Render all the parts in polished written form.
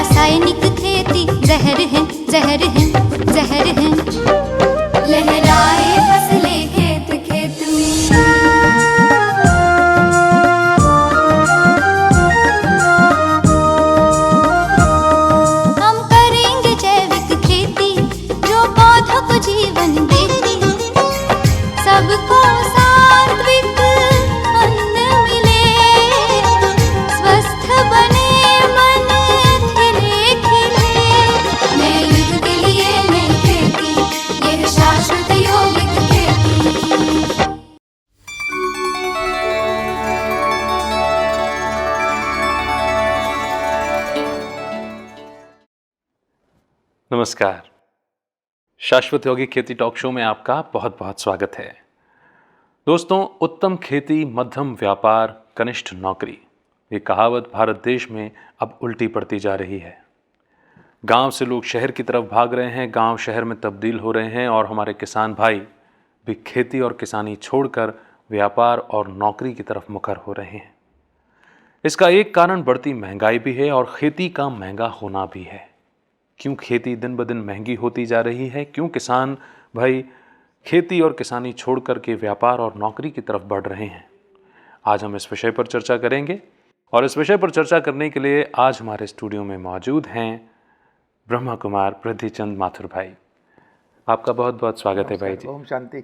रासायनिक खेती जहर है, जहर है, जहर है। लहराए फसलें खेत खेत में। हम करेंगे जैविक खेती जो पौधों को जीवन देती, सबको सात्विक अन्न मिले, स्वस्थ बने मन खिले खिले। नए युग के लिए नई खेती, यह शाश्वत यौगिक खेती। नमस्कार। शाश्वत यौगिक खेती टॉक शो में आपका बहुत बहुत स्वागत है। दोस्तों, उत्तम खेती, मध्यम व्यापार, कनिष्ठ नौकरी, ये कहावत भारत देश में अब उल्टी पड़ती जा रही है। गांव से लोग शहर की तरफ भाग रहे हैं, गांव शहर में तब्दील हो रहे हैं और हमारे किसान भाई भी खेती और किसानी छोड़कर व्यापार और नौकरी की तरफ मुखर हो रहे हैं। इसका एक कारण बढ़ती महंगाई भी है और खेती का महंगा होना भी है। क्यों खेती दिन ब दिन महंगी होती जा रही है? क्यों किसान भाई खेती और किसानी छोड़ कर के व्यापार और नौकरी की तरफ बढ़ रहे हैं? आज हम इस विषय पर चर्चा करेंगे और इस विषय पर चर्चा करने के लिए आज हमारे स्टूडियो में मौजूद हैं ब्रह्मा कुमार पृथ्वीचंद माथुर भाई। आपका बहुत बहुत स्वागत है भाई जी। ओम शांति।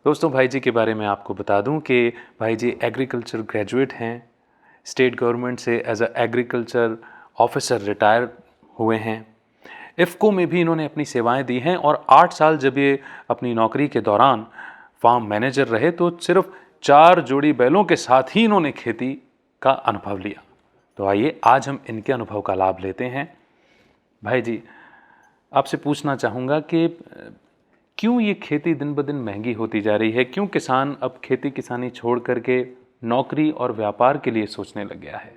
दोस्तों, भाई जी के बारे में आपको बता दूं कि भाई जी एग्रीकल्चर ग्रेजुएट हैं, स्टेट गवर्नमेंट से as a agriculture officer retire हुए हैं। इफ़को में भी इन्होंने अपनी सेवाएं दी हैं और 8 साल जब ये अपनी नौकरी के दौरान फार्म मैनेजर रहे तो सिर्फ 4 जोड़ी बैलों के साथ ही इन्होंने खेती का अनुभव लिया। तो आइए आज हम इनके अनुभव का लाभ लेते हैं। भाई जी, आपसे पूछना चाहूँगा कि क्यों ये खेती दिन ब दिन महंगी होती जा रही है? क्यों किसान अब खेती किसानी छोड़ करके नौकरी और व्यापार के लिए सोचने लग गया है?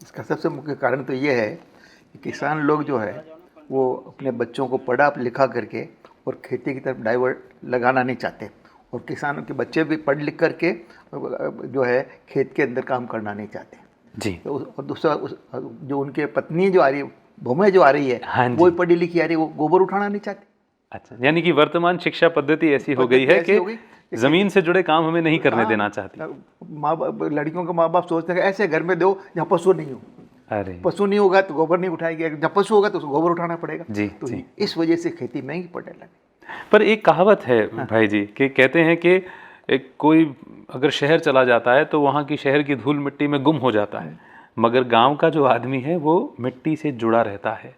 इसका सबसे मुख्य कारण तो ये है कि किसान लोग जो है वो अपने बच्चों को पढ़ा लिखा करके और खेती की तरफ डाइवर्ट लगाना नहीं चाहते, और किसानों के बच्चे भी पढ़ लिख करके जो है खेत के अंदर काम करना नहीं चाहते जी। तो और दूसरा जो उनके पत्नी जो आ रही है, बहुएं जो आ रही है, हाँ जी। वो पढ़ी लिखी आ रही है, वो गोबर उठाना नहीं चाहती। अच्छा, यानी कि वर्तमान शिक्षा पद्धति ऐसी हो गई है कि जमीन से जुड़े काम हमें नहीं करने देना चाहती। माँ बाप, लड़कियों के माँ बाप सोचते हैं कि ऐसे घर में दो जहाँ पशु नहीं हो। अरे पशु नहीं होगा तो गोबर नहीं उठाएगी, जब पशु होगा तो उसको गोबर उठाना पड़ेगा। जी, तो जी। इस वजह से खेती महंगी पड़ने लगी। पर एक कहावत है भाई जी कि कहते हैं कि कोई अगर शहर चला जाता है तो वहाँ की शहर की धूल मिट्टी में गुम हो जाता है, मगर गांव का जो आदमी है वो मिट्टी से जुड़ा रहता है।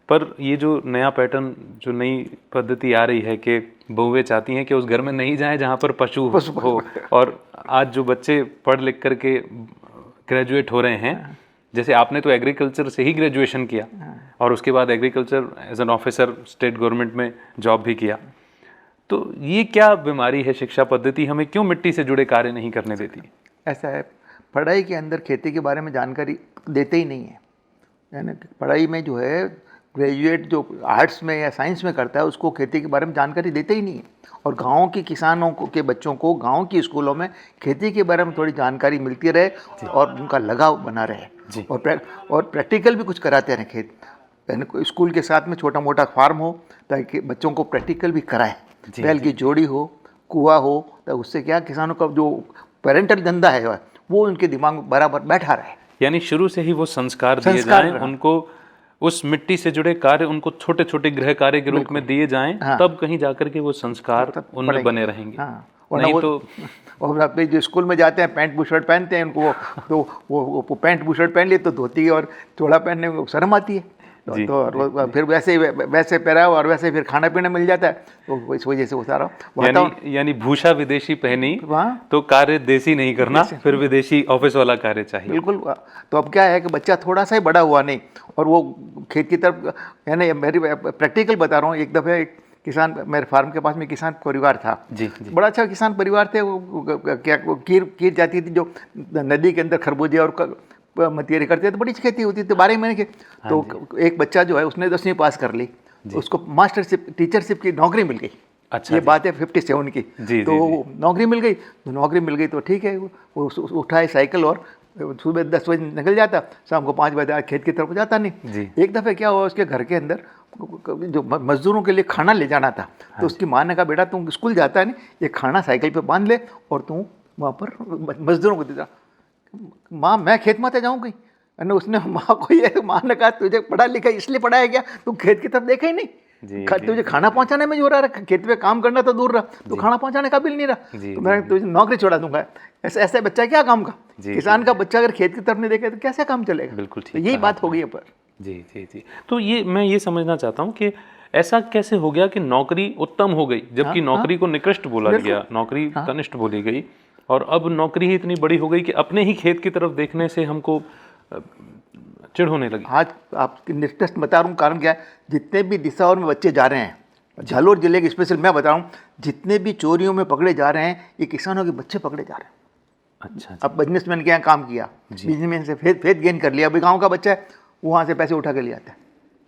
पर ये जो नया पैटर्न, जो नई पद्धति आ रही है कि बहुएं चाहती हैं कि उस घर में नहीं जाएं जहाँ पर पशु हो, और आज जो बच्चे पढ़ लिख करके ग्रेजुएट हो रहे हैं, जैसे आपने तो एग्रीकल्चर से ही ग्रेजुएशन किया और उसके बाद agriculture as an officer state government में जॉब भी किया, तो ये क्या बीमारी है? शिक्षा पद्धति हमें क्यों मिट्टी से जुड़े कार्य नहीं करने देती? ऐसा है, पढ़ाई के अंदर खेती के बारे में जानकारी देते ही नहीं है। यानी पढ़ाई में जो है ग्रेजुएट जो आर्ट्स में या साइंस में करता है उसको खेती के बारे में जानकारी देते ही नहीं है, और गाँव के किसानों को के बच्चों को गाँव की स्कूलों में खेती के बारे में थोड़ी जानकारी मिलती रहे और उनका लगाव बना रहे, और प्रैक्टिकल भी कुछ कराते रहें। खेत यानी स्कूल के साथ में छोटा मोटा फार्म हो ताकि बच्चों को प्रैक्टिकल भी कराएं। बैल की जोड़ी हो, कुआं हो, तो उससे क्या किसानों का जो पेरेंटल धंधा है वो उनके दिमाग में बराबर बैठा रहे। यानी शुरू से ही वो संस्कार दिए जाएं, उनको उस मिट्टी से जुड़े कार्य उनको छोटे छोटे गृह कार्य के रूप में दिए जाएं, तब कहीं जाकर के वो संस्कार उनमें बने रहेंगे। नहीं तो और अपने जो स्कूल में जाते हैं पैंट बुशर्ट पहनते हैं, उनको तो वो पैंट बुशर्ट पहन लिए तो धोती और चोला पहनने में शर्म आती है, तो फिर वैसे पहनाओ और वैसे फिर खाना पीना मिल जाता है, तो इस वजह से वो सारा यानी भूषा विदेशी पहनी तो कार्य देसी नहीं करना, फिर विदेशी ऑफिस वाला कार्य चाहिए। बिल्कुल। तो अब क्या है कि बच्चा थोड़ा सा ही बड़ा हुआ नहीं और वो खेत की तरफ, यानी मेरी प्रैक्टिकल बता रहा हूँ। एक दफ़े किसान, मेरे फार्म के पास में किसान परिवार था जी। बड़ा अच्छा किसान परिवार थे। वो क्या कीर जाती थी जो नदी के अंदर खरबूजे और मतीरे करते थे, तो बड़ी खेती होती थी 12 महीने के। तो एक बच्चा जो है उसने 10वीं पास कर ली, उसको मास्टरशिप टीचरशिप की नौकरी मिल गई। अच्छा, ये बात है 57 की। जी, तो नौकरी मिल गई तो ठीक है, वो उठाए साइकिल और सुबह 10 बजे निकल जाता, शाम को 5 बजे खेत की तरफ जाता नहीं। जी। एक दफ़े क्या हुआ, उसके घर के अंदर जो मजदूरों के लिए खाना ले जाना था, तो उसकी माँ ने कहा बेटा तुम स्कूल जाता है नहीं, ये खाना साइकिल पे बांध ले और तू वहाँ पर मजदूरों को दे जा। माँ मैं खेत माते जाऊँ कहीं, उसने माँ को ये, माँ ने कहा तुझे पढ़ा लिखा इसलिए पढ़ाया गया, तू खेत की तरफ देखा ही नहीं। तुझे खाना पहुंचाने में जो रहा, खेत पे काम करना तो दूर रहा, तो खाना पहुंचाने का बिल नहीं रहा, तो मैं तुझे नौकरी छोड़ा दूंगा। ऐसा ऐसा बच्चा क्या काम का? किसान का बच्चा अगर खेत की तरफ नहीं देखे तो कैसे काम चलेगा? बिल्कुल ठीक, तो यही बात हो गई है पर। जी जी जी। तो ये मैं ये समझना चाहता हूँ कि ऐसा कैसे हो गया कि नौकरी उत्तम हो गई, जबकि नौकरी को निकृष्ट बोला गया, नौकरी कनिष्ठ बोली गई, और अब नौकरी ही इतनी बड़ी हो गई कि अपने ही खेत की तरफ देखने से हमको चिढ़ होने लगी। आज आपकी निष्कर्ष बता रहा हूँ, कारण क्या है, जितने भी दिशाओं में बच्चे जा रहे हैं, झालोर जिले के स्पेशल मैं बता रहा हूँ, जितने भी चोरियों में पकड़े जा रहे हैं, ये किसानों के बच्चे पकड़े जा रहे हैं। अच्छा। अब बिजनेसमैन के यहाँ काम किया, बिजनेसमैन से फेथ गेन कर लिया, अभी गाँव का बच्चा है, वहाँ से पैसे उठा के ले आता है।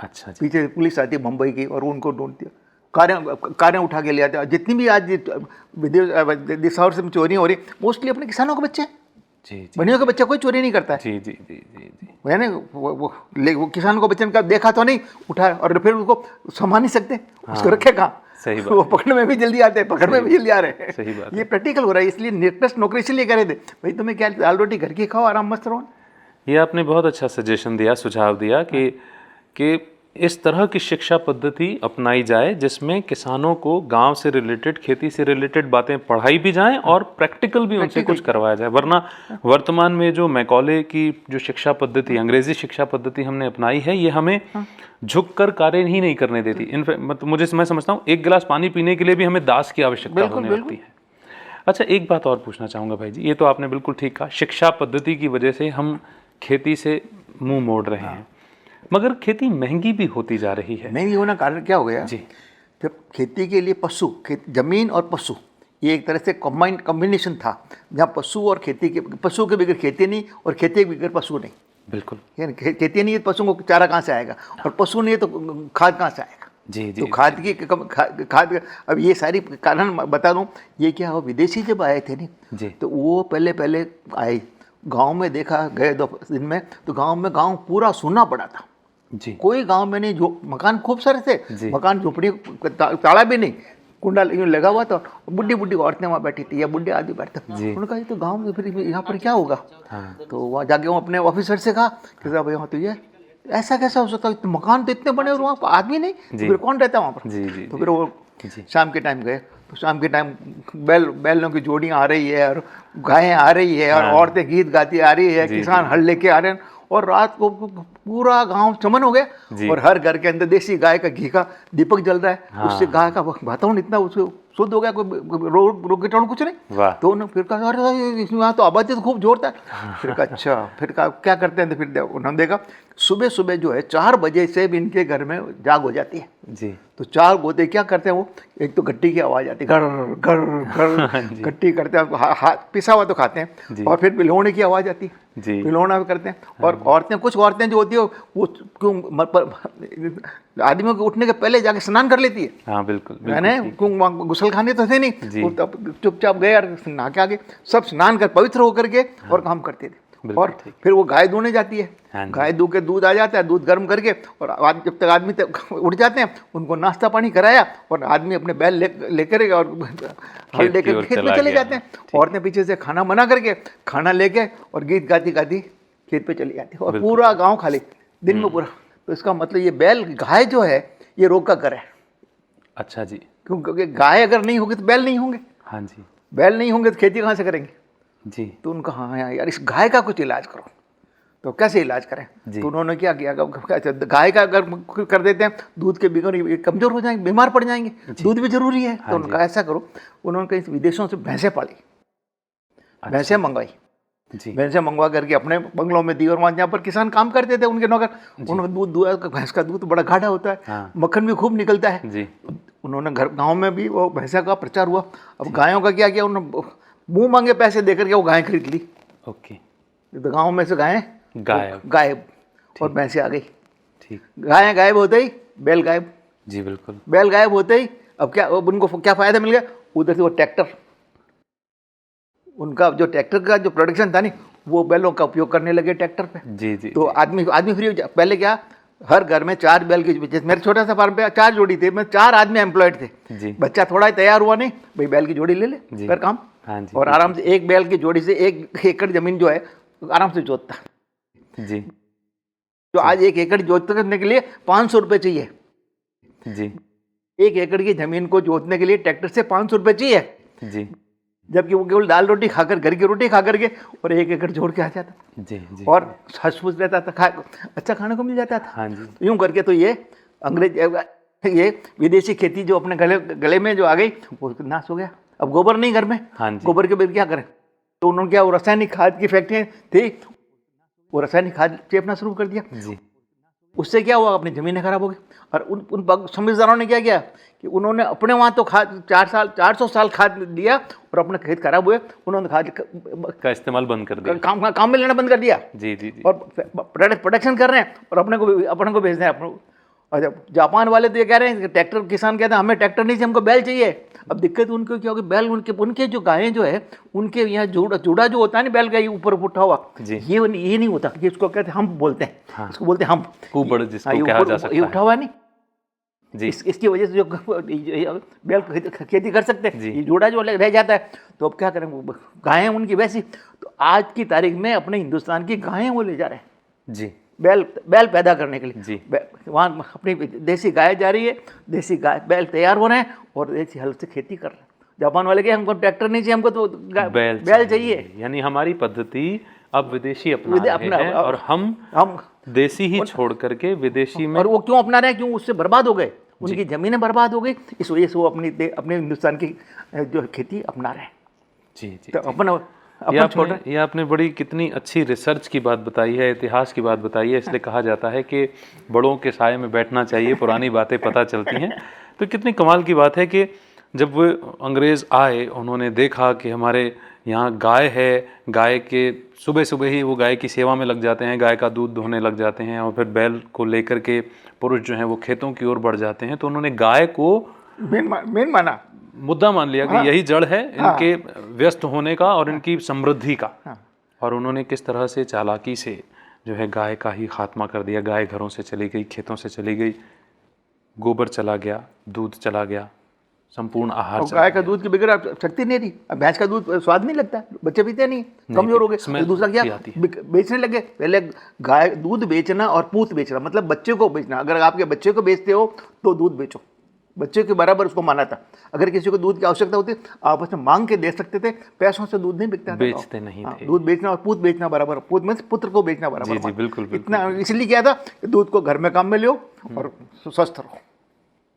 अच्छा। पीछे पुलिस आती है मुंबई की और उनको ढूंढती है, कारें उठा के ले आते हैं। जितनी भी आज विदेश दिशाओं से चोरी हो रही, मोस्टली अपने किसानों के बच्चे हैं। जी जी। बनियों का बच्चा कोई चोरी नहीं करता है। जी जी जी जी जी। मैंने वो किसान को बच्चन का देखा तो नहीं, उठाया और फिर उसको संभाल नहीं सकते, उसको रखे कहाँ? सही बात। वो पकड़ने में भी जल्दी आते हैं, पकड़ में भी जल्दी आ रहे हैं। सही बात। ये प्रैक्टिकल हो रहा है, इसलिए निष्कर्ष नौकरी इसलिए करे थे भाई, तुम्हें क्या दाल रोटी घर की खाओ, आराम मस्त रहो। ये आपने बहुत अच्छा सजेशन दिया, सुझाव दिया कि इस तरह की शिक्षा पद्धति अपनाई जाए जिसमें किसानों को गांव से रिलेटेड, खेती से रिलेटेड बातें पढ़ाई भी जाएं और प्रैक्टिकल भी उनसे कुछ करवाया जाए। वरना वर्तमान में जो मैकॉले की जो शिक्षा पद्धति, अंग्रेजी शिक्षा पद्धति हमने अपनाई है, ये हमें झुककर कार्य ही नहीं करने देती। मतलब मैं समझता हूँ एक गिलास पानी पीने के लिए भी हमें दास की आवश्यकता होने लगती है। अच्छा, एक बात और पूछना चाहूँगा भाई जी, ये तो आपने बिल्कुल ठीक कहा, शिक्षा पद्धति की वजह से हम खेती से मुंह मोड़ रहे हैं, मगर खेती महंगी भी होती जा रही है। महंगी होना कारण क्या हो गया जी? जब खेती के लिए जमीन और पशु, ये एक तरह से कॉम्बिनेशन था, जहाँ पशु और खेती के, पशु के बगैर खेती नहीं और खेती के बगैर पशु नहीं। बिल्कुल। खेती नहीं है, पशुओं को चारा कहाँ से आएगा, और पशु नहीं है तो खाद कहाँ से आएगा? जी जी। तो खाद अब ये सारी कारण बता दूँ, ये क्या हो, विदेशी जब आए थे नहीं जी, तो वो पहले आए गांव में, देखा गए 2 दिन में, तो गांव पूरा सूना पड़ा था जी। कोई गांव में नहीं, जो मकान खूब सारे थे, मकान झोपड़ी ताला भी नहीं, कुंडा लगा हुआ था, बुढ़ी औरतें वहाँ बैठी थी या बुढ़े आदमी बैठते। उन्होंने कहा ये तो गाँव में, फिर यहाँ पर क्या होगा? तो वहाँ जाके वो अपने ऑफिसर से कहा कि साहब यहाँ तो ये ऐसा कैसा हो सकता है, मकान तो इतने बने और वहाँ आदमी नहीं, तो फिर कौन रहता है वहाँ पर? तो फिर वो शाम के टाइम गए, तो शाम के टाइम बैलों की जोड़ियाँ आ रही है और गायें आ रही है और औरतें गीत गाती आ रही है, किसान हल लेके आ रहे हैं, और रात को पूरा गांव चमन हो गया और हर घर के अंदर देसी गाय का घी का दीपक जल रहा है। उससे गाय का वातावरण इतना शुद्ध हो गया, कोई रोग कीटाणु कुछ नहीं। तो उन्होंने फिर कहा अरे यहाँ तो आबादी तो खूब जोरता है। फिर कहा अच्छा, फिर कहा क्या करते हैं? तो फिर उन्होंने देखा सुबह जो है 4 बजे से भी इनके घर में जाग हो जाती है जी। तो 4 गोते क्या करते हैं, वो एक तो गट्टी की आवाज़ आती है, घर घर घर गट्टी करते हैं, पिसा हुआ तो खाते हैं, और फिर पिलौने की आवाज़ आती है, पिलौना भी करते हैं। और औरतें, कुछ औरतें जो होती है वो क्यों आदमियों के उठने के पहले जाके स्नान कर लेती है। हाँ बिल्कुल, क्यों गुसलखाने तो थे नहीं, चुपचाप गए और नहा के आगे सब स्नान कर पवित्र होकर के और काम करते थे। और फिर वो गाय दूने जाती है, गाय दूध के दूध आ जाता है, दूध गर्म करके, और जब तक आदमी उठ जाते हैं उनको नाश्ता पानी कराया और आदमी अपने बैल लेकर और हल लेकर खेत में चले जाते हैं। औरतें पीछे से खाना बना करके खाना लेके और गीत गाती गाती खेत पे चली जाती है, और पूरा गाँव खाली दिन में पूरा। तो इसका मतलब ये बैल गाय जो है ये रोग का घर है। अच्छा जी, क्योंकि गाय अगर नहीं होगी तो बैल नहीं होंगे। हाँ जी, बैल नहीं होंगे तो खेती कहाँ से करेंगे जी। तो उनका हाँ यार इस गाय का कुछ इलाज करो। तो कैसे इलाज करें? तो उन्होंने क्या किया, गाय का अगर कर देते हैं दूध के बिगड़ कमजोर हो जाएंगे, बीमार पड़ जाएंगे, दूध भी जरूरी है। तो उनका ऐसा करो, उन्होंने कहीं विदेशों से भैंसें पाली, भैंसें मंगवाई, भैंसें मंगवा करके अपने बंगलों में दी, और वहाँ जहाँ पर किसान काम करते थे उनके नौकर, उन्होंने दूध दुआ, भैंस का दूध बड़ा गाढ़ा होता है, मक्खन भी खूब निकलता है। उन्होंने गाँव में भी वो भैंसा का प्रचार हुआ। अब गायों का क्या किया, उन्होंने मुंह मांगे पैसे देकर के वो गाय खरीद ली। ओके, तो गांव में से गायें गायब और भैंसे आ गई। ठीक, गायें गायब होते ही बैल गायब। जी बिल्कुल, बैल गायब होते ही अब क्या, उनको क्या फायदा मिल गया? उधर से वो ट्रैक्टर, उनका जो ट्रैक्टर का जो प्रोडक्शन था नहीं वो बैलों का उपयोग करने लगे ट्रैक्टर पे। जी जी तो आदमी आदमी फ्री हो जा। पहले क्या, हर घर में 4 बैल की, जैसे मेरे छोटा सा फार्म पे 4 जोड़ी थे, मैं 4 आदमी एम्प्लॉयड थे। जी बच्चा थोड़ा ही तैयार हुआ नहीं, भाई बैल की जोड़ी ले ले, जी। कर काम। हाँ जी और आराम से एक बैल की जोड़ी से 1 एकड़ जमीन जो है आराम से जोतता। जी तो आज 1 एकड़ जोत करने के लिए 500 रुपये चाहिए। जी 1 एकड़ की जमीन को जोतने के लिए ट्रैक्टर से 500 रुपये चाहिए, जी जबकि वो केवल दाल रोटी खाकर, घर की रोटी खा करके और 1 एकड़ जोड़ के आ जाता जी जी और हंस-फुस रहता था, अच्छा खाने को मिल जाता था। हाँ जी यूं करके तो ये अंग्रेज, ये विदेशी खेती जो अपने गले में जो आ गई, वो नाश हो गया। अब गोबर नहीं घर में, हाँ जी गोबर के बिल क्या करें, तो उन्होंने क्या, वो रासायनिक खाद की फैक्ट्रियाँ थी, वो रासायनिक खाद चेपना शुरू कर दिया। जी उससे क्या हुआ, अपनी ज़मीनें खराब हो गई। और उन समझदारों ने क्या किया कि उन्होंने अपने वहाँ तो खाद 400 साल खाद दिया और अपने खेत खराब हुए, उन्होंने खाद का इस्तेमाल बंद कर दिया। काम में लेना बंद कर दिया। जी जी जी और प्रोडक्शन कर रहे हैं और अपने को भेज रहे हैं। और जब जापान वाले तो ये कह रहे हैं कि ट्रैक्टर, किसान कहते हैं हमें ट्रैक्टर नहीं चाहिए, हमको बैल चाहिए। अब दिक्कत उनको क्या होगी, बैल उनके जो गायें जो है, उनके यहाँ जुड़ा जो होता है ना बैल का, ये ऊपर उठा हुआ, जी। ये नहीं होता, ये इसको कहते हैं हम बोलते हैं। हाँ। इसको बोलते हैं हम कुबड़ जिसको ये कहा ऊपर- जा सकता ये है। उठा हुआ नहीं, जी इसकी वजह से जो बैल खेती कर सकते जी। हैं, ये जोड़ा जो रह जाता है। तो अब क्या करें, गायें उनकी वैसी, तो आज की तारीख में अपने हिंदुस्तान की गायें वो ले जा रहे हैं जी बैल पैदा करने के लिए। जी। वहाँ अपनी देसी गाय जा रही है, देसी गाय बैल तैयार हो रहे हैं और देसी हल से खेती कर रहे हैं। जापान वाले के हमको ट्रैक्टर नहीं चाहिए, हमको तो बैल चाहिए। यानी हमारी पद्धति अब विदेशी अपना रहे हैं और हम देसी ही छोड़ करके विदेशी में। और वो क्यों अपना रहे हैं, क्यों, उससे बर्बाद हो गए, उनकी जमीनें बर्बाद हो गई, इस वजह से वो अपने हिंदुस्तान की जो खेती अपना रहे हैं। जी जी तो जी। ये आपने बड़ी कितनी अच्छी रिसर्च की बात बताई है, इतिहास की बात बताई है। इसलिए कहा जाता है कि बड़ों के साए में बैठना चाहिए, पुरानी बातें पता चलती हैं। तो कितनी कमाल की बात है कि जब वो अंग्रेज़ आए, उन्होंने देखा कि हमारे यहाँ गाय है, गाय के सुबह सुबह ही वो गाय की सेवा में लग जाते हैं, गाय का दूध दोहने लग जाते हैं और फिर बैल को लेकर के पुरुष जो हैं वो खेतों की ओर बढ़ जाते हैं। तो उन्होंने गाय को मेन माना, मुद्दा मान लिया कि यही जड़ है इनके व्यस्त होने का और इनकी समृद्धि का। और उन्होंने किस तरह से चालाकी से जो है गाय का ही खात्मा कर दिया। गाय घरों से चली गई, खेतों से चली गई, गोबर चला गया, दूध चला गया, संपूर्ण आहार चला गाय का दूध की बगैर आप शक्ति नहीं रही। अब भैंस का दूध स्वाद नहीं लगता, बच्चे पीते नहीं, कमजोर हो गए। स्मेल दूसरा क्या, आती है। बेचने लगे। पहले गाय दूध बेचना और पूत बेचना, मतलब बच्चे को बेचना। अगर आपके बच्चे को बेचते हो तो दूध बेचो, बच्चे के बराबर उसको माना था। अगर किसी को दूध की आवश्यकता होती आपस में मांग के दे सकते थे, पैसों से दूध नहीं बिकता था। बेचते नहीं थे। दूध बेचना और पूत बेचना बराबर, पूत में पुत्र को बेचना बराबर। जी जी बिल्कुल बिल्कुल। इतना इसलिए क्या था कि दूध को घर में काम में लो और स्वस्थ रहो।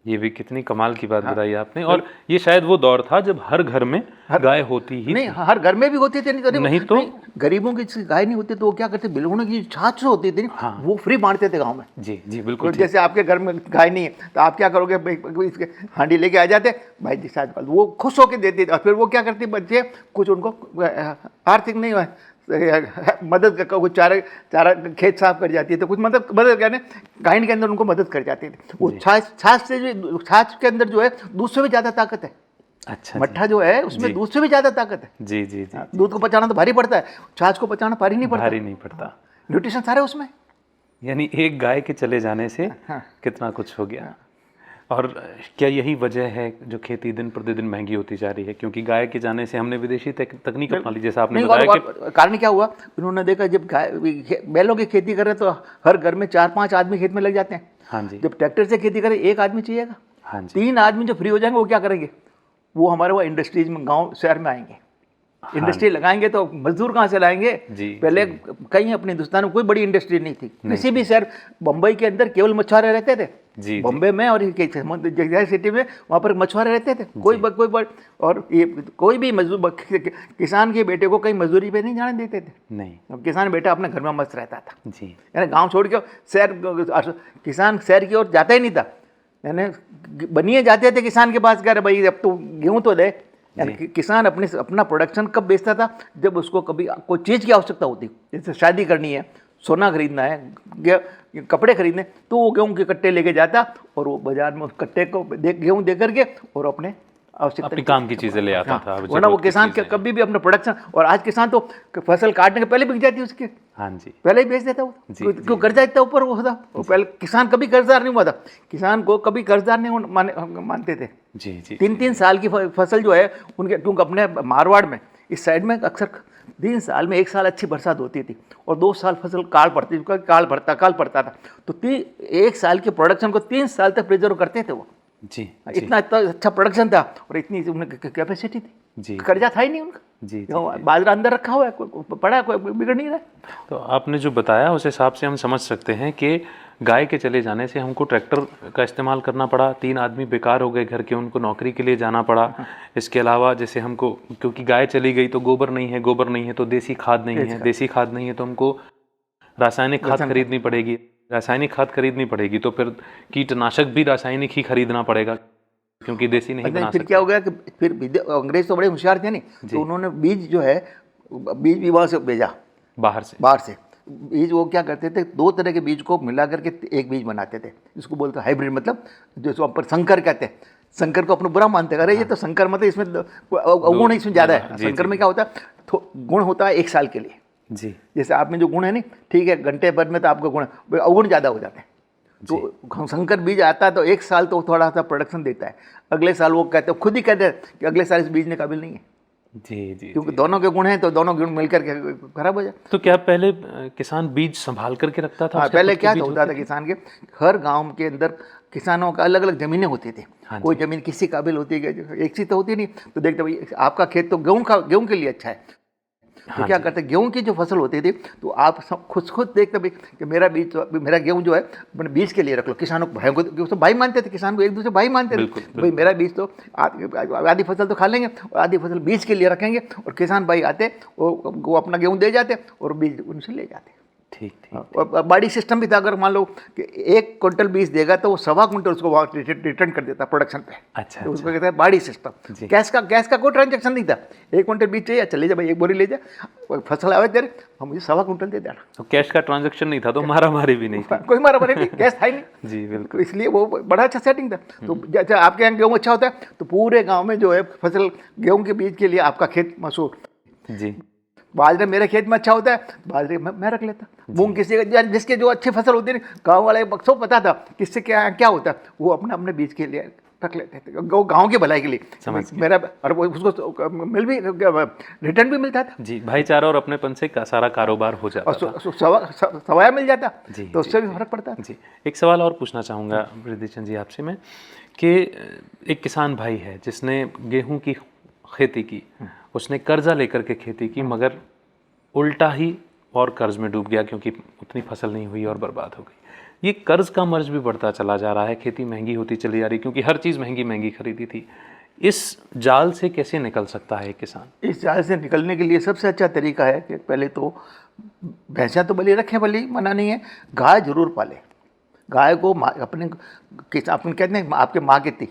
ये भी कितनी कमाल की बात बताई आपने। और ये शायद वो दौर था जब हर घर में गाय होती ही नहीं, हर घर में भी होती थी, नहीं तो गरीबों की गाय नहीं होती तो वो क्या करते, बिल्कुल की छाछ जो होती थी वो फ्री बांटते थे गांव में। जी जी बिल्कुल। तो जैसे आपके घर में गाय नहीं है तो आप क्या करोगे, इसके हांडी लेके आ जाते भाई जी साथ, वो खुश होकर देते थे। और फिर वो क्या करते बच्चे, कुछ उनको आर्थिक नहीं है मदद का, कुछ चारा खेत साफ कर जाती है तो कुछ मदद करने गाय के अंदर उनको मदद कर जाती थी। वो छाछ से जो छाछ के अंदर जो है दूध से भी ज़्यादा ताकत है। अच्छा मट्ठा जो है उसमें दूध से भी ज़्यादा ताकत है। जी जी जी। दूध को पचाना तो भारी पड़ता है, छाछ को पचाना भारी नहीं पड़ता। न्यूट्रिशन सारे उसमें। यानी एक गाय के चले जाने से कितना कुछ हो गया। और क्या यही वजह है जो खेती दिन प्रतिदिन महंगी होती जा रही है? क्योंकि गाय के जाने से हमने विदेशी तकनीक अपना ली, जैसा आपने बताया कि कारण क्या हुआ, उन्होंने देखा जब बैलों की खेती कर रहे तो हर घर में 4-5 आदमी खेत में लग जाते हैं। हाँ जी। जब ट्रैक्टर से खेती करें 1 आदमी चाहिएगा। हाँ जी। 3 आदमी जो फ्री हो जाएंगे वो क्या करेंगे, वो हमारे वो इंडस्ट्रीज में गाँव शहर में आएंगे। इंडस्ट्री लगाएंगे तो मजदूर कहाँ से लाएंगे? पहले कहीं अपने हिंदुस्तान में कोई बड़ी इंडस्ट्री नहीं थी। किसी भी शहर, बम्बई के अंदर केवल मछुआरे रहते थे। बम्बे में और जगह सिटी में वहाँ पर मछुआरे रहते थे। कोई भी मजदूर, किसान के बेटे को कहीं मजदूरी पे नहीं जाने देते थे। नहीं, किसान बेटा अपने घर में मस्त रहता था। जी। यानी गाँव छोड़ के शहर, किसान शहर की ओर जाता ही नहीं था। यानी बनिए जाते थे किसान के पास, कह रहे भाई अब तो गेहूँ तो दे। यानी किसान अपना प्रोडक्शन कब बेचता था, जब उसको कभी कोई चीज़ की आवश्यकता होती, जैसे शादी करनी है, सोना खरीदना है, कपड़े खरीदने, तो वो गेहूं के कट्टे लेके जाता और वो बाजार में उस कट्टे को गेहूं दे करके और अपने आवश्यकता अपनी काम की चीज़ें ले आता था, वरना वो ज़रूरत की किसान चीज़ें। कभी भी अपना प्रोडक्शन, और आज किसान तो फसल काटने के पहले बिक जाती है उसकी, हाँ जी, पहले ही बेच देता वो। जी, क्यों कर्जा इतना ऊपर वो होता, वो पहले किसान कभी कर्जदार नहीं हुआ था, किसान को कभी कर्जदार नहीं मानते थे। जी, जी, 3-3 साल की फसल जो है उनके, क्योंकि अपने मारवाड़ में इस साइड में अक्सर 3 साल में 1 साल अच्छी बरसात होती थी और 2 साल फसल काल पड़ता था, तो 1 साल के प्रोडक्शन को 3 साल तक प्रिजर्व करते थे वो। जी, इतना अच्छा प्रोडक्शन था और इतनी उनकी कैपेसिटी थी, जी, कर्जा था ही नहीं उनका। जी, जी, बाजरा अंदर रखा हुआ है, पड़ा है, कोई बिगड़ नहीं रहा है। तो आपने जो बताया उस हिसाब से हम समझ सकते हैं कि गाय के चले जाने से हमको ट्रैक्टर का इस्तेमाल करना पड़ा, 3 आदमी बेकार हो गए घर के, उनको नौकरी के लिए जाना पड़ा। इसके अलावा जैसे हमको, क्योंकि गाय चली गई तो गोबर नहीं है तो देसी खाद नहीं है, देसी खाद नहीं है तो हमको रासायनिक खाद खरीदनी पड़ेगी, रासायनिक खाद खरीदनी पड़ेगी तो फिर कीटनाशक भी रासायनिक ही खरीदना पड़ेगा, क्योंकि देसी नहीं बना फिर सकते। क्या हो गया कि फिर अंग्रेज तो बड़े होशियार थे नहीं, तो उन्होंने बीज जो है, बीज भी वहाँ से भेजा, बाहर से बीज वो क्या करते थे, 2 तरह के बीज को मिला करके एक बीज बनाते थे, जिसको बोलते हैं हाइब्रिड, मतलब जो अपन संकर कहते हैं। संकर को अपना बुरा मानते हैं, अरे ये तो संकर मतलब इसमें अवगुण इसमें ज़्यादा है। संकर में क्या होता है, गुण होता है 1 साल के लिए, जी, जैसे आप में जो गुण है नहीं, ठीक है, घंटे भर में तो आपका गुण अवगुण ज़्यादा हो जाते हैं। तो संकर बीज आता है तो 1 साल तो थोड़ा सा प्रोडक्शन देता है, अगले साल वो कहते हैं, खुद ही कहते हैं कि अगले साल इस बीज ने काबिल नहीं है। जी, जी, क्योंकि दोनों के गुण हैं तो दोनों गुण मिलकर के खराब हो जाए। तो क्या पहले किसान बीज संभाल करके रखता था? हाँ, उसके पहले खुद के क्या बीज होता था, किसान के हर गांव के अंदर किसानों का अलग अलग ज़मीनें होती थी। हाँ कोई ज़मीन किसी काबिल होती है, एक सी तो होती नहीं, तो देखते भाई आपका खेत तो गेहूँ के लिए अच्छा है, तो क्या करते, गेहूं की जो फसल होती थी तो आप सब खुद देखते भाई कि मेरा बीज तो, मेरा गेहूं जो है अपने बीज के लिए रख लो। किसानों को भाई को तो भाई मानते थे, किसान को एक दूसरे भाई मानते थे, भाई मेरा बीज तो आधी फसल तो खा लेंगे और आधी फसल बीज के लिए रखेंगे, और किसान भाई आते वो अपना गेहूं दे जाते और बीज उनसे ले जाते। ठीक। और बाड़ी सिस्टम भी था, अगर मान लो कि 1 क्विंटल बीज देगा तो वो 1.25 क्विंटल उसको रिटर्न कर देता प्रोडक्शन पे। अच्छा, तो उसको कहते हैं बाड़ी सिस्टम। गैस का कोई ट्रांजेक्शन नहीं था, 1 क्विंटल बीज चाहिए, चले जा भाई 1 बोरी ले जा, फसल आवे तेरे, हम मुझे 1.25 क्विंटल दे देना। तो कैश का ट्रांजैक्शन नहीं था, तो मारा मारी भी नहीं थी। कोई मारा मारी नहीं, गैस था ही नहीं। जी बिल्कुल। तो इसलिए वो बड़ा अच्छा सेटिंग था। तो जैसे आपके यहाँ गेहूँ अच्छा होता है तो पूरे गाँव में जो है फसल, गेहूँ के बीज के लिए आपका खेत मशहूर। जी, बाजरा मेरे खेत में अच्छा होता है, बाजरे मैं रख लेता। मूंग किसी का, जिसके जो अच्छी फसल होती है, गांव वाले सब पता था किससे क्या होता है, वो अपने बीज के लिए रख लेते थे, गांव की भलाई के लिए। मेरा और वो उसको मिल भी, रिटर्न भी मिलता था। जी, भाईचारा और अपनेपन से का सारा कारोबार हो जाता था। और सवाया मिल जाता, जी, तो उससे भी फर्क पड़ता। जी, एक सवाल और पूछना चाहूँगा रिद्धि चंद जी आपसे मैं, कि एक किसान भाई है जिसने गेहूं की खेती की, उसने कर्जा लेकर के खेती की, मगर उल्टा ही और कर्ज में डूब गया क्योंकि उतनी फसल नहीं हुई और बर्बाद हो गई। ये कर्ज का मर्ज भी बढ़ता चला जा रहा है, खेती महंगी होती चली जा रही, क्योंकि हर चीज़ महंगी खरीदी थी। इस जाल से कैसे निकल सकता है एक किसान? इस जाल से निकलने के लिए सबसे अच्छा तरीका है कि पहले तो भैंसा तो भले रखें, भले मना नहीं है, गाय जरूर पाले। गाय को अपने कहते हैं आपके माँ कितनी,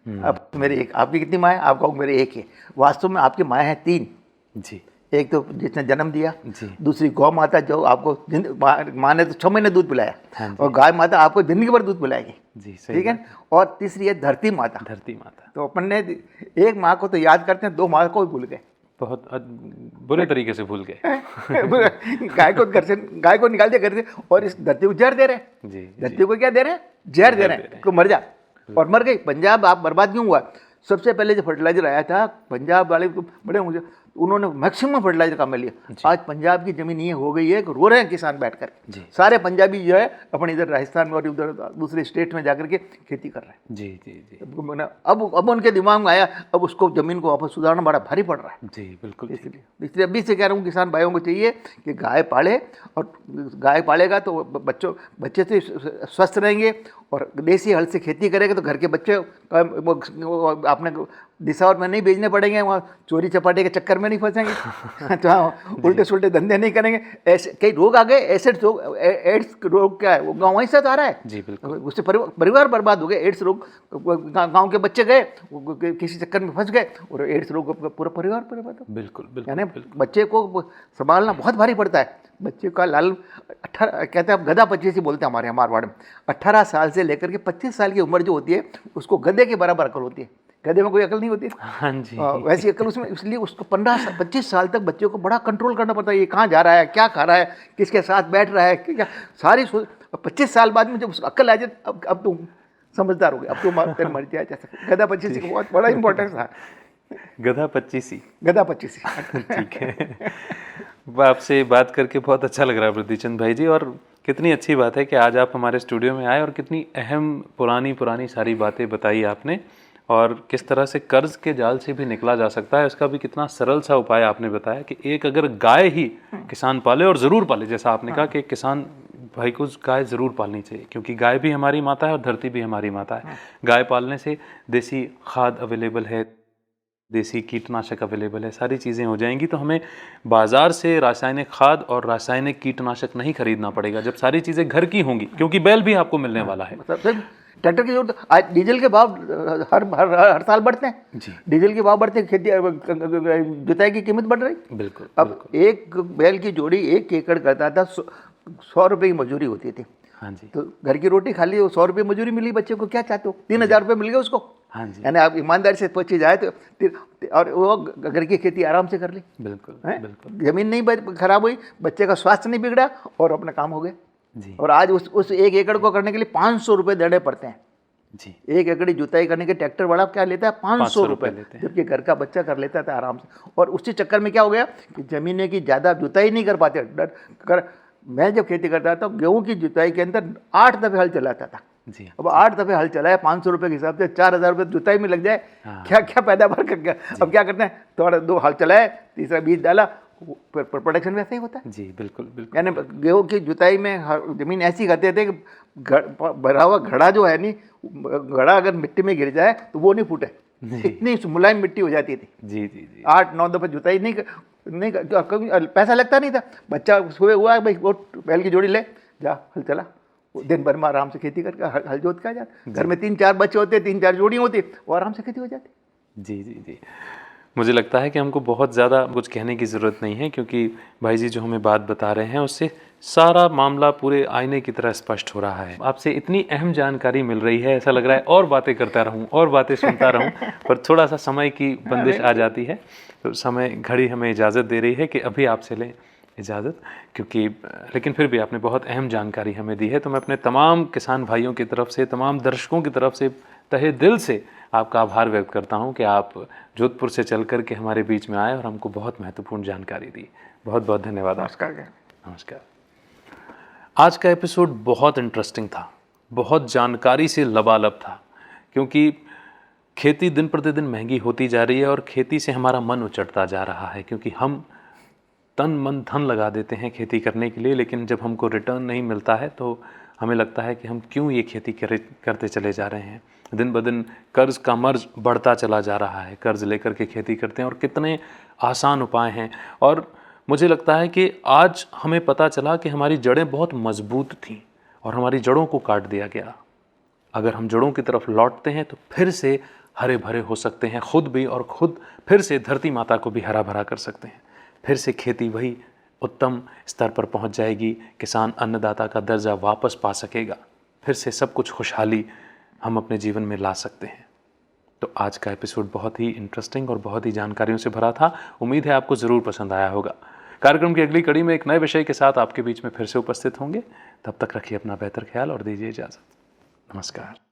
अब मेरे एक, आपकी कितनी माँ है, आपका मेरे एक है, वास्तव में आपकी माँ है 3। जी, एक तो जिसने जन्म दिया, जी, दूसरी गौ माता जो आपको माँ ने तो 6 महीने दूध पिलाया, और गाय माता आपको जिंदगी भर दूध पिलाएगी। जी, सही, ठीक है। और तीसरी है धरती माता। तो अपन ने एक माँ को तो याद करते हैं, 2 माँ को भी भूल गए, बहुत बुरे तरीके से भूल गए। गाय को निकाल दिया घर से, और इस धरती को जहर दे रहे हैं। जी, धरती को क्या दे रहे हैं, जहर दे रहे हैं, को मर जा, और मर गई। पंजाब आप बर्बाद क्यों हुआ? सबसे पहले जो फर्टिलाइजर आया था, पंजाब वाले तो बड़े मुझे, उन्होंने मैक्सिमम फर्टिलाइजर काम में लिया। आज पंजाब की जमीन ये हो गई है कि रो रहे हैं किसान बैठ कर। सारे पंजाबी जो है अपने इधर राजस्थान में और उधर दूसरे स्टेट में जाकर के खेती कर रहे हैं। जी, जी, जी, अब उनके दिमाग में आया, अब उसको जमीन को वापस सुधारना बड़ा भारी पड़ रहा है। जी, बिल्कुल। इसलिए अभी से कह रहा हूँ किसान भाइयों को चाहिए कि गाय पाले, और गाय पालेगा तो बच्चे से स्वस्थ रहेंगे, और देसी हल से खेती करेगा तो घर के बच्चे आपने दिशा और में नहीं भेजने पड़ेंगे, वहाँ चोरी चपाटे के चक्कर में नहीं फंसेंगे। तो हाँ, उल्टे सुल्टे धंधे नहीं करेंगे। ऐसे कई रोग आ गए, एसिड रोग, एड्स रोग क्या है, वो गाँव वहीं से तो आ रहा है। जी बिल्कुल। उससे परिवार बर्बाद हो गए। एड्स रोग, गाँव के बच्चे गए किसी चक्कर में फंस गए, और एड्स रोग पूरा परिवार बर्बाद हो। बिल्कुल। यानी बच्चे को संभालना बहुत भारी पड़ता है। बच्चे का लाल 18 कहते हैं, अब गधा 25 ही बोलते हैं हमारे यहाँ मारवाड़ में। 18 साल से लेकर के 25 साल की उम्र जो होती है, उसको गधे के बराबर अकल होती है। गधे में कोई अकल नहीं होती। हाँ जी। वैसी अकल उसमें, इसलिए उसको 25 साल तक बच्चे को बड़ा कंट्रोल करना पड़ता है। ये कहाँ जा रहा है, क्या खा रहा है, किसके साथ बैठ रहा है, क्या सारी 25 साल बाद में जब उसको अकल आ जाए, अब तुम समझदार हो गए, अब तुम तेरी मर्जी है। जैसा गधा 25 का बहुत बड़ा इंपॉर्टेंस था। गधा 25 ही। गधा 25 ठीक है। आपसे बात करके बहुत अच्छा लग रहा है वृद्धिचंद भाई जी, और कितनी अच्छी बात है कि आज आप हमारे स्टूडियो में आए और कितनी अहम पुरानी सारी बातें बताई आपने, और किस तरह से कर्ज के जाल से भी निकला जा सकता है उसका भी कितना सरल सा उपाय आपने बताया कि एक अगर गाय ही किसान पाले, और ज़रूर पाले, जैसा आपने कहा कि किसान भाई को गाय ज़रूर पालनी चाहिए, क्योंकि गाय भी हमारी माता है और धरती भी हमारी माता है। गाय पालने से देसी खाद अवेलेबल है, देसी कीटनाशक अवेलेबल है, सारी चीज़ें हो जाएंगी, तो हमें बाज़ार से रासायनिक खाद और रासायनिक कीटनाशक नहीं खरीदना पड़ेगा जब सारी चीज़ें घर की होंगी, क्योंकि बैल भी आपको मिलने वाला है। मतलब ट्रैक्टर की जरूरत, आज डीजल के भाव हर साल बढ़ते हैं जी। डीजल के भाव बढ़ते हैं, खेती जुताई की कीमत बढ़ रही। बिल्कुल। अब एक बैल की जोड़ी 1 एकड़ करता था, 100 रुपये की मजदूरी होती थी। हाँ जी। तो घर की रोटी खा ली, 100 रुपये मजदूरी मिली, बच्चे को क्या चाहते हो, 3000 रुपये मिल गए उसको। हाँ जी। यानी आप ईमानदारी से पहुंची जाए तो और वो घर की खेती आराम से कर ली। बिल्कुल हैं? बिल्कुल। जमीन नहीं खराब हुई, बच्चे का स्वास्थ्य नहीं बिगड़ा, और अपना काम हो गया। जी और आज उस 1 एकड़ को करने के लिए 500 रुपये देने पड़ते हैं। जी। 1 एकड़ जुताई करने के ट्रैक्टर वाला क्या लेता है, 500 रुपये लेते हैं। जबकि घर का बच्चा कर लेता था आराम से। और उसी चक्कर में क्या हो गया कि ज़मीनें की ज़्यादा जुताई नहीं कर पाते। मैं जब खेती करता था, गेहूं की जुताई के अंदर 8 दफ़े हल चलाता था। जी। अब 8 दफ़े हल चलाया 500 रुपये के हिसाब से 4000 रुपये जुताई में लग जाए, क्या क्या पैदावार कर गया। अब क्या करते हैं, थोड़ा 2 हल चलाए, तीसरा बीज डाला, प्रोडक्शन वैसे ही होता है। जी बिल्कुल बिल्कुल। यानी गेहूं की जुताई में ज़मीन ऐसी करते थे कि भरा हुआ घड़ा जो है नहीं, घड़ा अगर मिट्टी में गिर जाए तो वो नहीं फूटे, इतनी मुलायम मिट्टी हो जाती थी। जी जी जी। 8-9 दफ़े जुताई नहीं कभी पैसा लगता नहीं था। बच्चा सुबह हुआ भाई, वो बैल की जोड़ी ले जा, हल चला, दिन भर में आराम से खेती करके हल जोत के आ जाता। घर में 3-4 बच्चे होते, 3-4 जोड़ी होती, वो आराम से खेती हो जाती। जी जी जी। मुझे लगता है कि हमको बहुत ज़्यादा कुछ कहने की ज़रूरत नहीं है, क्योंकि भाई जी जो हमें बात बता रहे हैं उससे सारा मामला पूरे आईने की तरह स्पष्ट हो रहा है। आपसे इतनी अहम जानकारी मिल रही है, ऐसा लग रहा है और बातें करता रहूं और बातें सुनता रहूं, पर थोड़ा सा समय की बंदिश आ जाती है। तो समय घड़ी हमें इजाज़त दे रही है कि अभी आपसे लें इजाज़त, क्योंकि लेकिन फिर भी आपने बहुत अहम जानकारी हमें दी है। तो मैं अपने तमाम किसान भाइयों की तरफ से, तमाम दर्शकों की तरफ से तहे दिल से आपका आभार व्यक्त करता हूं कि आप जोधपुर से चल कर के हमारे बीच में आए और हमको बहुत महत्वपूर्ण जानकारी दी। बहुत बहुत धन्यवाद। नमस्कार। आज का एपिसोड बहुत इंटरेस्टिंग था, बहुत जानकारी से लबालब था, क्योंकि खेती दिन प्रतिदिन महंगी होती जा रही है और खेती से हमारा मन उचटता जा रहा है, क्योंकि हम तन मन धन लगा देते हैं खेती करने के लिए, लेकिन जब हमको रिटर्न नहीं मिलता है तो हमें लगता है कि हम क्यों ये खेती करते चले जा रहे हैं। दिन ब दिन कर्ज का मर्ज बढ़ता चला जा रहा है, कर्ज लेकर के खेती करते हैं, और कितने आसान उपाय हैं। और मुझे लगता है कि आज हमें पता चला कि हमारी जड़ें बहुत मजबूत थीं और हमारी जड़ों को काट दिया गया। अगर हम जड़ों की तरफ लौटते हैं तो फिर से हरे भरे हो सकते हैं खुद भी, और खुद फिर से धरती माता को भी हरा भरा कर सकते हैं। फिर से खेती वही उत्तम स्तर पर पहुंच जाएगी, किसान अन्नदाता का दर्जा वापस पा सकेगा, फिर से सब कुछ खुशहाली हम अपने जीवन में ला सकते हैं। तो आज का एपिसोड बहुत ही इंटरेस्टिंग और बहुत ही जानकारियों से भरा था। उम्मीद है आपको ज़रूर पसंद आया होगा। कार्यक्रम की अगली कड़ी में एक नए विषय के साथ आपके बीच में फिर से उपस्थित होंगे। तब तक रखिए अपना बेहतर ख्याल और दीजिए इजाज़त। नमस्कार।